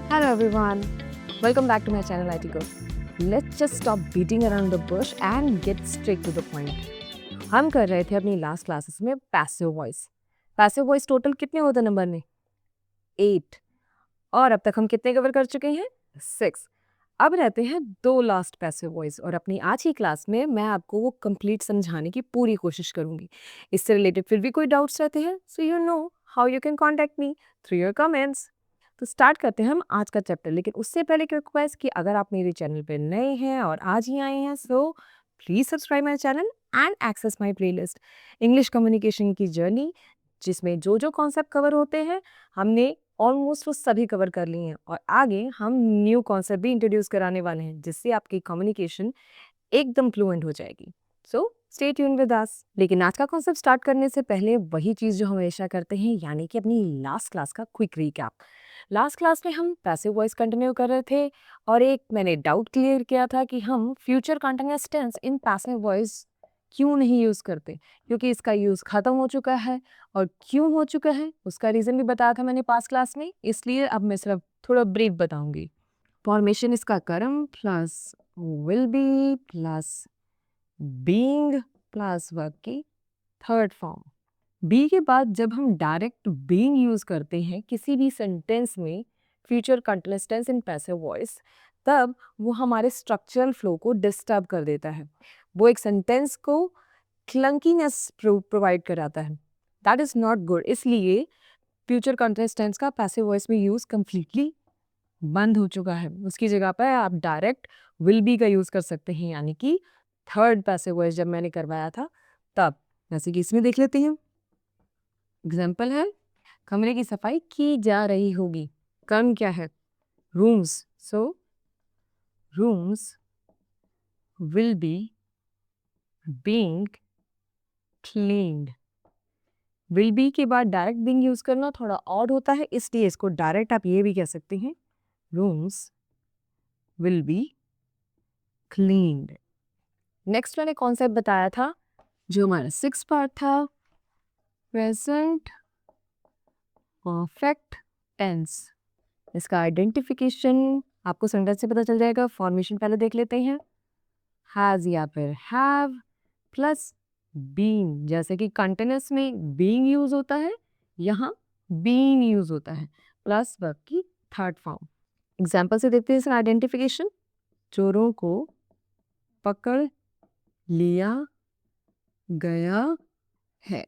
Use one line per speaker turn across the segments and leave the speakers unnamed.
Hello everyone, welcome back to my channel IT Go. Let's just stop beating around the bush and get straight to the point. हम कर रहे थे अपनी last classes में passive voice. Passive voice total कितने होते number में? 8। और अब तक हम कितने कवर कर चुके हैं? 6। अब रहते हैं 2 लास्ट पैसिव वॉइस और अपनी आज की क्लास में मैं आपको वो कंप्लीट समझाने की पूरी कोशिश करूंगी। इससे रिलेटेड फिर भी कोई डाउट्स रहते हैं so you know how you can contact me through your comments. तो स्टार्ट करते हैं हम आज का चैप्टर, लेकिन उससे पहले एक रिक्वेस्ट कि अगर आप मेरे चैनल पे नए हैं और आज ही आए हैं so please subscribe my channel and access my playlist English communication की जर्नी, जिसमें जो जो कॉन्सेप्ट कवर होते हैं हमने ऑलमोस्ट वो सभी कवर कर लिए हैं और आगे हम न्यू कॉन्सेप्ट भी इंट्रोड्यूस कराने वाले हैं जिससे आपकी कम्युनिकेशन एकदम फ्लुएंट हो जाएगी। So stay tune with us. लेकिन आज का कॉन्सेप्ट स्टार्ट करने से पहले वही चीज़ जो हम हमेशा करते हैं, यानी कि अपनी लास्ट क्लास का क्विक रिकैप। लास्ट क्लास में हम पैसिव वॉइस कंटिन्यू कर रहे थे और एक मैंने डाउट क्लियर किया था कि हम future continuous tense in passive voice क्यों नहीं यूज़ करते, क्योंकि इसका यूज़ ख़त्म हो चुका है। और क्यों हो चुका है उसका रीज़न भी बताया था मैंने पास्ट क्लास में, इसलिए अब मैं सिर्फ थोड़ा ब्रीफ बताऊंगी। फॉर्मेशन इसका कर्म plus will be plus being plus verb की थर्ड फॉर्म। बी के बाद जब हम डायरेक्ट बीइंग यूज करते हैं किसी भी सेंटेंस में future continuous tense in passive voice, तब वो हमारे स्ट्रक्चरल फ्लो को डिस्टर्ब कर देता है। वो एक सेंटेंस को क्लंकीनेस प्रोवाइड कराता है। That is not good. इसलिए फ्यूचर कंटिन्यूअस टेंस का पैसिव वॉइस में यूज कंप्लीटली बंद हो चुका है। उसकी जगह पर आप डायरेक्ट विल बी का यूज कर सकते हैं, यानी कि थर्ड पैसिव वॉइस जब मैंने करवाया था तब। जैसे कि इसमें देख लेते हैं, एग्जाम्पल है कमरे की सफाई की जा रही होगी। कर्म क्या है? Rooms. So rooms will be being cleaned. Will be के बाद डायरेक्ट बीइंग यूज करना थोड़ा ऑड होता है, इसलिए इसको डायरेक्ट आप ये भी कह सकते हैं, rooms will be cleaned. Next मैंने कॉन्सेप्ट बताया था जो हमारा 6 पार्ट था, प्रेजेंट परफेक्ट टेंस। इसका आइडेंटिफिकेशन आपको सेंटेंस से पता चल जाएगा। फॉर्मेशन पहले देख लेते हैं, हैज या फिर हैव प्लस बीन। जैसे कि कंटिन्यूअस में बीइंग यूज होता है, यहाँ बीन यूज होता है, प्लस वर्ब की थर्ड फॉर्म। एग्जाम्पल से देखते हैं इसका आइडेंटिफिकेशन। चोरों को पकड़ लिया गया है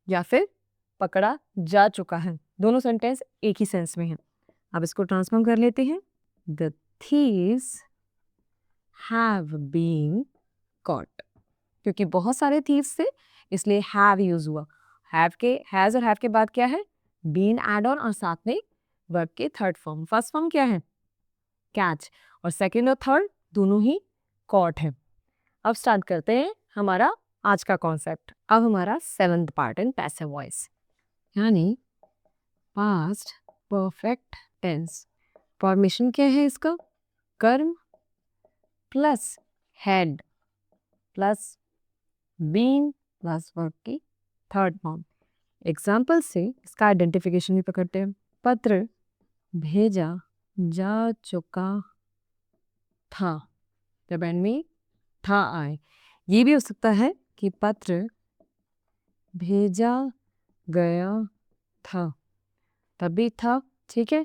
या फिर पकड़ा जा चुका है, दोनों सेंटेंस एक ही सेंस में है। अब इसको ट्रांसफॉर्म कर लेते हैं, the thieves have been caught. क्योंकि बहुत सारे थीव्स थे इसलिए हैव यूज हुआ। हैव के, हैज और हैव के बाद क्या है? बीन एड ऑन और साथ में वर्ब के थर्ड फॉर्म। फर्स्ट फॉर्म क्या है? कैच, और सेकेंड और थर्ड दोनों ही कॉट है। अब स्टार्ट करते हैं हमारा आज का कॉन्सेप्ट। अब हमारा 7th part in passive voice, यानी पास्ट परफेक्ट टेंस। फॉर्मेशन क्या है इसका? कर्म plus had plus been plus verb की थर्ड फॉर्म। एग्जाम्पल से इसका आइडेंटिफिकेशन भी पकड़ते हैं। पत्र भेजा जा चुका था, जब एंड में था आए। ये भी हो सकता है कि पत्र भेजा गया था, तब भी था, ठीक है।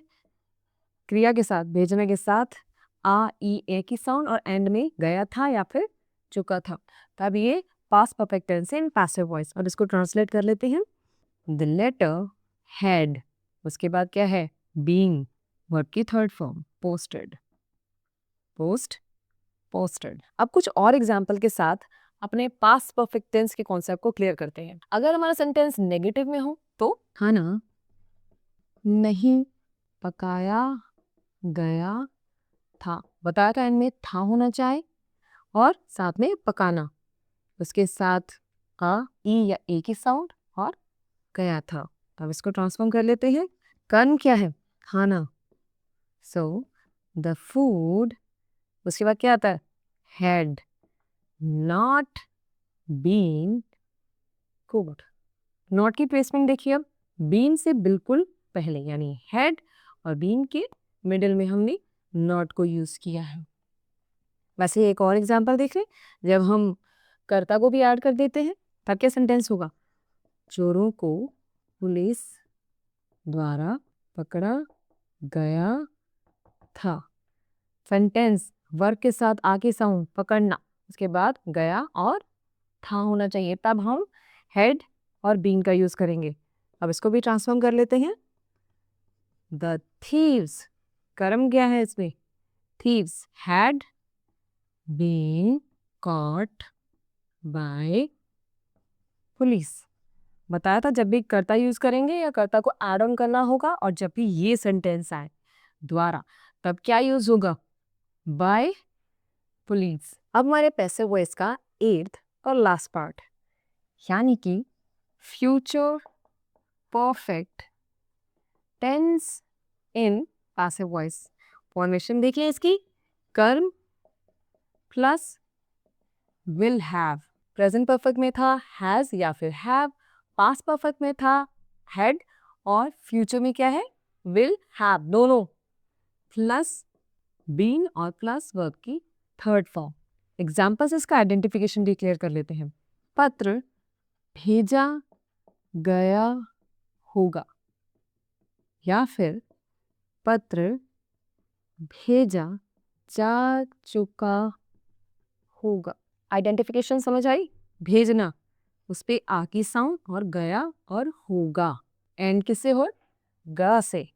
क्रिया के साथ, भेजने के साथ आ ई ए की साउंड और एंड में गया था या फिर चुका था, तब ये past perfect tense in passive voice. और इसको ट्रांसलेट कर लेते हैं, द लेटर हैड, उसके बाद क्या है? बीइंग, वर्ब की थर्ड फॉर्म, पोस्टेड, पोस्टेड। अब कुछ और एग्जाम्पल के साथ अपने पास्ट परफेक्ट टेंस के कॉन्सेप्ट को क्लियर करते हैं। अगर हमारा सेंटेंस नेगेटिव में हो तो खाना नहीं पकाया गया था, बताया था इनमें था होना चाहिए और साथ में पकाना, उसके साथ आ ई या ए की साउंड और गया था। तो अब इसको ट्रांसफॉर्म कर लेते हैं। कर्म क्या है? खाना। सो द फूड, उसके बाद क्या आता है? Had not been cooked. Not की प्लेसमेंट देखिए, अब बीन से बिल्कुल पहले, यानी हैड और बीन के मिडिल में हमने नॉट को यूज किया है। वैसे एक और एग्जांपल देख लें, जब हम कर्ता को भी ऐड कर देते हैं तब क्या सेंटेंस होगा? चोरों को पुलिस द्वारा पकड़ा गया था। सेंटेंस वर्ब के साथ आगे साउंड पकड़ना, उसके बाद गया और था होना चाहिए, तब हम हेड और बीन का यूज करेंगे। अब इसको भी ट्रांसफॉर्म कर लेते हैं। द थीव्स, कर्म क्या है इसमें? Thieves had been caught by police. बताया था जब भी कर्ता यूज करेंगे या कर्ता को एड ऑन करना होगा, और जब भी ये सेंटेंस आए द्वारा, तब क्या यूज होगा? By police. अब हमारे पैसिव वॉइस का 8th और लास्ट पार्ट, यानी कि future perfect tense in passive voice. Formation देखिए इसकी, कर्म plus will have. Present perfect में था हैज या फिर हैव, पास्ट परफेक्ट में था हैड, और फ्यूचर में क्या है? विल हैव, दोनों प्लस बीन और प्लस वर्ब की थर्ड फॉर्म। एग्जाम्पल्स इसका आइडेंटिफिकेशन डिक्लेयर कर लेते हैं। पत्र भेजा गया होगा, या फिर पत्र भेजा जा चुका होगा। आइडेंटिफिकेशन समझ आई? भेजना, उस पे आ की साउंड, और गया और होगा एंड किससे हो? ग से।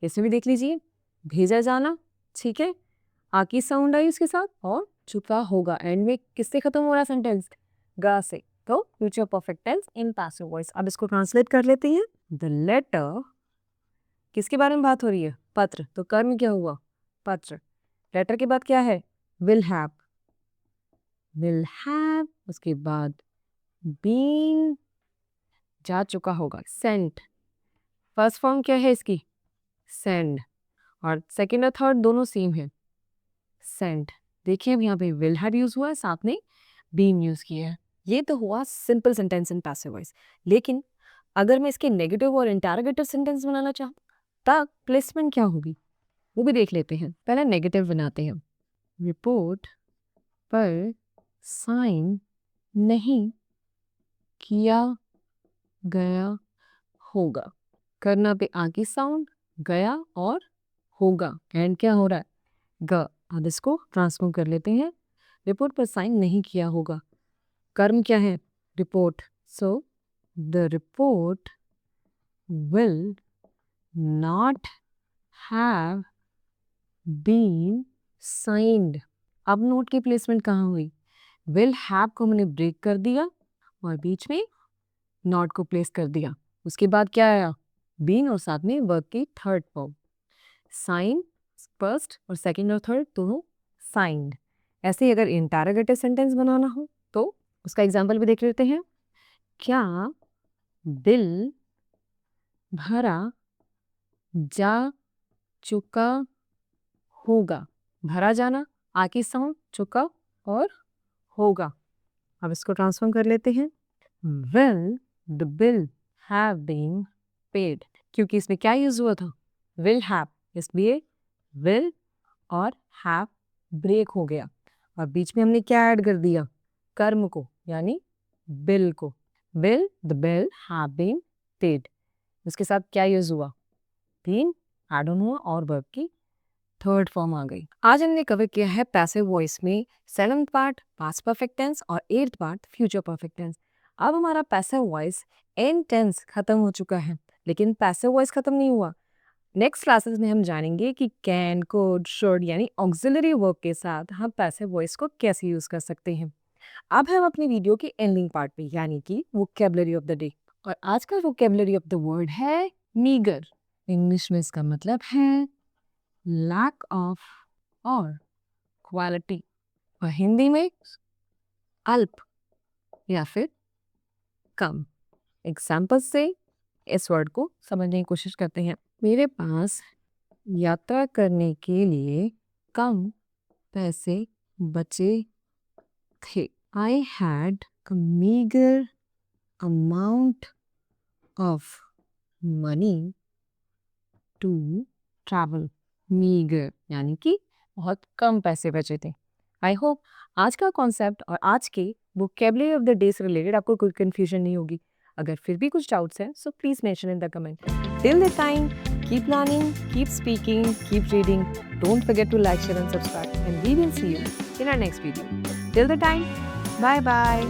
इसमें भी देख लीजिए, भेजा जाना, ठीक है, आ की साउंड आई उसके साथ, और चुका होगा एंड में किससे खत्म हो रहा सेंटेंस? ग से। तो future perfect tense in passive voice. अब इसको ट्रांसलेट कर लेते हैं। द लेटर, किसके बारे में बात हो रही है? पत्र। तो कर्म क्या हुआ? पत्र। लेटर के बाद क्या है? Will have. विल हैव, उसके बाद बीन, जा चुका होगा, सेंट। फर्स्ट फॉर्म क्या है इसकी? सेंड, और सेकेंड और थर्ड दोनों सेम है, सेंट। देखिए अब यहाँ पे विल हैव यूज हुआ है, साथ में बीन यूज किया है। ये तो हुआ simple sentence in passive voice. लेकिन अगर मैं इसके नेगेटिव और इंटरोगेटिव सेंटेंस बनाना चाहूँ, तब प्लेसमेंट क्या होगी वो भी देख लेते हैं। पहले नेगेटिव बनाते हैं। रिपोर्ट पर साइन नहीं किया गया होगा। करना पे आगे साउंड, गया और होगा एंड क्या हो रहा है? ग। अब इसको ट्रांसफॉर्म कर लेते हैं। रिपोर्ट पर साइन नहीं किया होगा, कर्म क्या है? Report. So the report will not have been signed. अब नोट की प्लेसमेंट कहाँ हुई? विल हैव को मैंने ब्रेक कर दिया और बीच में नॉट को प्लेस कर दिया। उसके बाद क्या आया? बीन और साथ में वर्ब की थर्ड फॉर्म। साइन फर्स्ट और सेकंड और थर्ड दोनों साइंड। ऐसे ही अगर इंटरोगेटिव सेंटेंस बनाना हो तो उसका एग्जांपल भी देख लेते हैं। क्या बिल भरा जा चुका होगा? भरा जाना, आगे साउंड, चुका और होगा। अब इसको ट्रांसफॉर्म कर लेते हैं। Will the bill have been paid, क्योंकि इसमें क्या यूज हुआ था? विल हैव, इसलिए विल और हैव ब्रेक हो गया और बीच में हमने क्या ऐड कर दिया? कर्म को, यानी बिल को। Will the bill have been paid, उसके साथ क्या यूज हुआ? बीन ऐड ऑन हुआ और वर्ब की थर्ड फॉर्म आ गई। आज हमने कवर किया है पैसिव वॉइस में 7th part past perfect tense और 8th part future perfect tense. अब हमारा पैसिव वॉइस एंड टेंस खत्म हो चुका है, लेकिन पैसिव वॉइस खत्म नहीं हुआ। नेक्स्ट क्लासेस में हम जानेंगे कि कैन, कुड, शुड यानी ऑक्सिलरी वर्ब के साथ हम पैसिव वॉइस को कैसे यूज कर सकते हैं। अब हम अपनी वीडियो के एंडिंग पार्ट पे, यानी कि वोकैबुलरी ऑफ द डे, और आज का वोकैबुलरी ऑफ द वर्ड है मीगर। इंग्लिश में इसका मतलब है लैक ऑफ और क्वालिटी, और हिंदी में अल्प या फिर कम। एग्जाम्पल से इस वर्ड को समझने की कोशिश करते हैं। मेरे पास यात्रा करने के लिए कम पैसे बचे थे। I had a meagre amount of money to travel. Meagre यानी कि बहुत कम पैसे बचे थे। आई होप आज का कॉन्सेप्ट और आज के वोकेबलरी ऑफ द डे से रिलेटेड आपको कोई कन्फ्यूजन नहीं होगी। अगर फिर भी कुछ डाउट्स हैं so please mention in the comment. Till the time keep learning, keep speaking, keep reading, don't forget to like, share and subscribe and we will see you in our next video. Till the time, bye bye.